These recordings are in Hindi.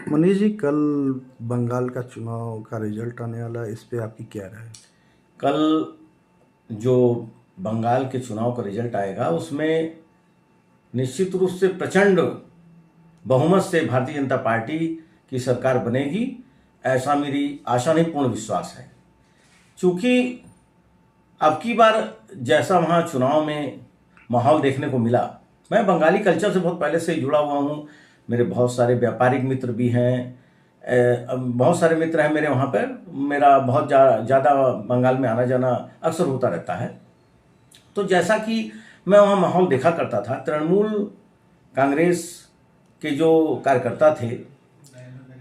मनीष जी, कल बंगाल का चुनाव का रिजल्ट आने वाला है, इस पे आपकी क्या राय है? कल जो बंगाल के चुनाव का रिजल्ट आएगा उसमें निश्चित रूप से प्रचंड बहुमत से भारतीय जनता पार्टी की सरकार बनेगी, ऐसा मेरी आशा नहीं पूर्ण विश्वास है। क्योंकि अब की बार जैसा वहाँ चुनाव में माहौल देखने को मिला, मैं बंगाली कल्चर से बहुत पहले से जुड़ा हुआ हूँ। मेरे बहुत सारे व्यापारिक मित्र भी हैं, बहुत सारे मित्र हैं मेरे वहाँ पर। मेरा बहुत ज़्यादा बंगाल में आना जाना अक्सर होता रहता है। तो जैसा कि मैं वहाँ माहौल देखा करता था, तृणमूल कांग्रेस के जो कार्यकर्ता थे,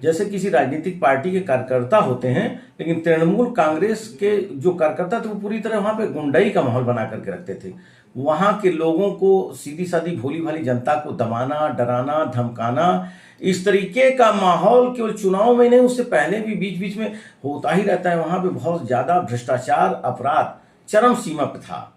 जैसे किसी राजनीतिक पार्टी के कार्यकर्ता होते हैं, लेकिन तृणमूल कांग्रेस के जो कार्यकर्ता थे वो पूरी तरह वहाँ पे गुंडाई का माहौल बना करके रखते थे। वहाँ के लोगों को, सीधी सादी भोली भाली जनता को दबाना, डराना, धमकाना, इस तरीके का माहौल केवल चुनाव में नहीं, उससे पहले भी बीच बीच में होता ही रहता है। वहाँ पे बहुत ज़्यादा भ्रष्टाचार, अपराध चरम सीमा पर था।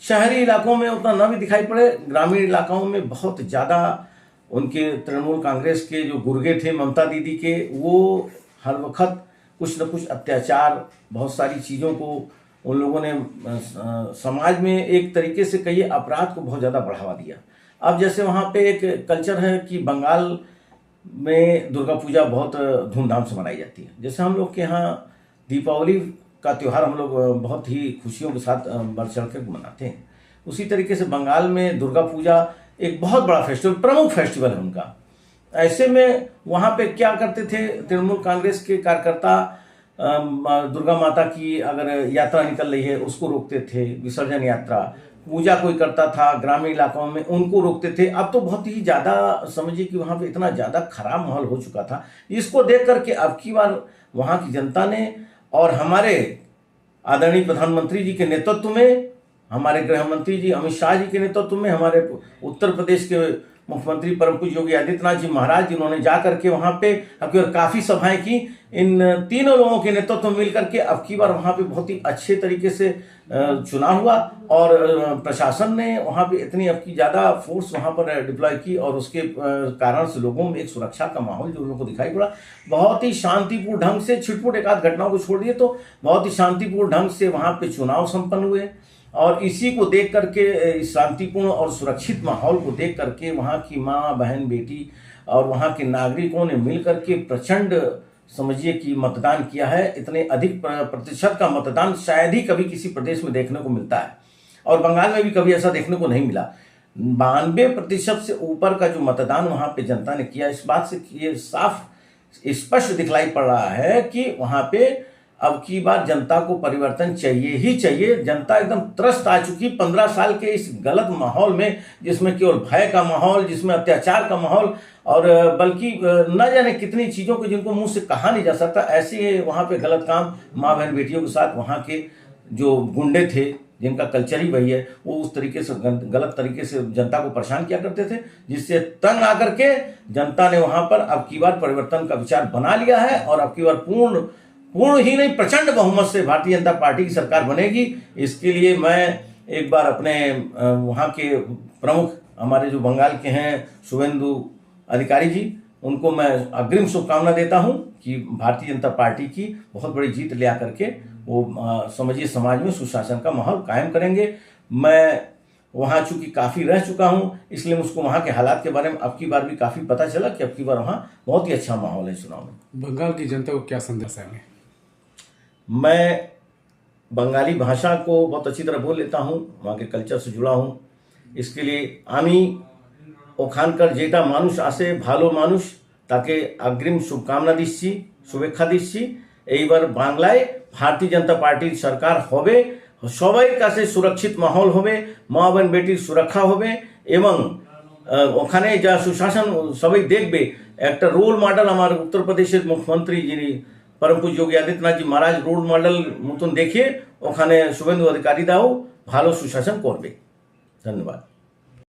शहरी इलाकों में उतना न भी दिखाई पड़े, ग्रामीण इलाकों में बहुत ज़्यादा उनके तृणमूल कांग्रेस के जो गुर्गे थे ममता दीदी के, वो हर वक्त कुछ न कुछ अत्याचार, बहुत सारी चीज़ों को उन लोगों ने समाज में एक तरीके से कहिए अपराध को बहुत ज़्यादा बढ़ावा दिया। अब जैसे वहाँ पे एक कल्चर है कि बंगाल में दुर्गा पूजा बहुत धूमधाम से मनाई जाती है। जैसे हम लोग के यहाँ दीपावली का त्यौहार हम लोग बहुत ही खुशियों के साथ बढ़ चढ़ कर मनाते हैं, उसी तरीके से बंगाल में दुर्गा पूजा एक बहुत बड़ा फेस्टिवल, प्रमुख फेस्टिवल है उनका। ऐसे में वहाँ पे क्या करते थे तृणमूल कांग्रेस के कार्यकर्ता, दुर्गा माता की अगर यात्रा निकल रही है उसको रोकते थे, विसर्जन यात्रा, पूजा कोई करता था ग्रामीण इलाकों में उनको रोकते थे। अब तो बहुत ही ज़्यादा समझिए कि वहाँ पे इतना ज़्यादा खराब माहौल हो चुका था। इसको देख करके अब की बार वहाँ की जनता ने और हमारे आदरणीय प्रधानमंत्री जी के नेतृत्व में, हमारे गृह मंत्री जी अमित शाह जी के नेतृत्व में, हमारे उत्तर प्रदेश के मुख्यमंत्री परम पूज्य योगी आदित्यनाथ जी महाराज, जिन्होंने जा करके वहाँ पे अब की बार काफ़ी सभाएं की, इन तीनों लोगों के नेतृत्व में मिल करके अब की बार वहाँ पे बहुत ही अच्छे तरीके से चुनाव हुआ। और प्रशासन ने वहाँ पे इतनी अब की ज़्यादा फोर्स वहाँ पर डिप्लॉय की और उसके कारण से लोगों में एक सुरक्षा का माहौल जो लोगों को दिखाई पड़ा। बहुत ही शांतिपूर्ण ढंग से, छिटपुट एक आध घटनाओं को छोड़ दिए तो बहुत ही शांतिपूर्ण ढंग से वहाँ पे चुनाव संपन्न हुए। और इसी को देख करके, शांतिपूर्ण और सुरक्षित माहौल को देख करके वहाँ की माँ, बहन, बेटी और वहाँ के नागरिकों ने मिल करके प्रचंड समझिए कि मतदान किया है। इतने अधिक प्रतिशत का मतदान शायद ही कभी किसी प्रदेश में देखने को मिलता है, और बंगाल में भी कभी ऐसा देखने को नहीं मिला। 92% से ऊपर का जो मतदान वहाँ पे जनता ने किया, इस बात से ये साफ स्पष्ट दिखलाई पड़ रहा है कि वहाँ पे अब की बार जनता को परिवर्तन चाहिए ही चाहिए। जनता एकदम त्रस्त आ चुकी 15 साल के इस गलत माहौल में, जिसमें केवल भय का माहौल, जिसमें अत्याचार का माहौल, और बल्कि न जाने कितनी चीज़ों को जिनको मुंह से कहा नहीं जा सकता, ऐसे वहाँ पे गलत काम माँ बहन बेटियों के साथ वहाँ के जो गुंडे थे, जिनका कल्चर ही वही है, वो उस तरीके से गलत तरीके से जनता को परेशान किया करते थे, जिससे तंग आकर के जनता ने वहाँ पर अब की बार परिवर्तन का विचार बना लिया है। और अब की बार पूर्ण ही नहीं, प्रचंड बहुमत से भारतीय जनता पार्टी की सरकार बनेगी। इसके लिए मैं एक बार अपने वहाँ के प्रमुख, हमारे जो बंगाल के हैं शुभेंदु अधिकारी जी, उनको मैं अग्रिम शुभकामना देता हूँ कि भारतीय जनता पार्टी की बहुत बड़ी जीत ले आकर के वो समझिए समाज में सुशासन का माहौल कायम करेंगे। मैं वहाँ चूंकि काफ़ी रह चुका हूँ, इसलिए मुझको वहाँ के हालात के बारे में अब की बार भी काफ़ी पता चला कि अब की बार वहाँ बहुत ही अच्छा माहौल है चुनाव में। बंगाल की जनता को क्या संदेश है? मैं बंगाली भाषा को बहुत अच्छी तरह बोल लेता हूँ, वहाँ के कल्चर से जुड़ा हूँ। इसके लिए आमी ওখানকার যেটা মানুষ আসে ভালো মানুষ, তাকে অগ্রিম শুভকামনা দিচ্ছি, শুভেচ্ছা দিচ্ছি। এইবার বাংলায় ভারতীয় জনতা পার্টির সরকার হবে, সবাই কাছে সুরক্ষিত মাহौल হবে, মা বোন বেটির সুরক্ষা হবে এবং ওখানে যা সুশাসন সবাই দেখবে। একটা রোল মডেল আমার উত্তরপ্রদেশের মুখ্যমন্ত্রী যিনি परम पूज्य योगी आदित्यनाथ जी महाराज रोल मॉडल मतन देखिए ওখানে শুভেন্দু অধিকারীরাও ভালো সুশাসন করবে। ধন্যবাদ।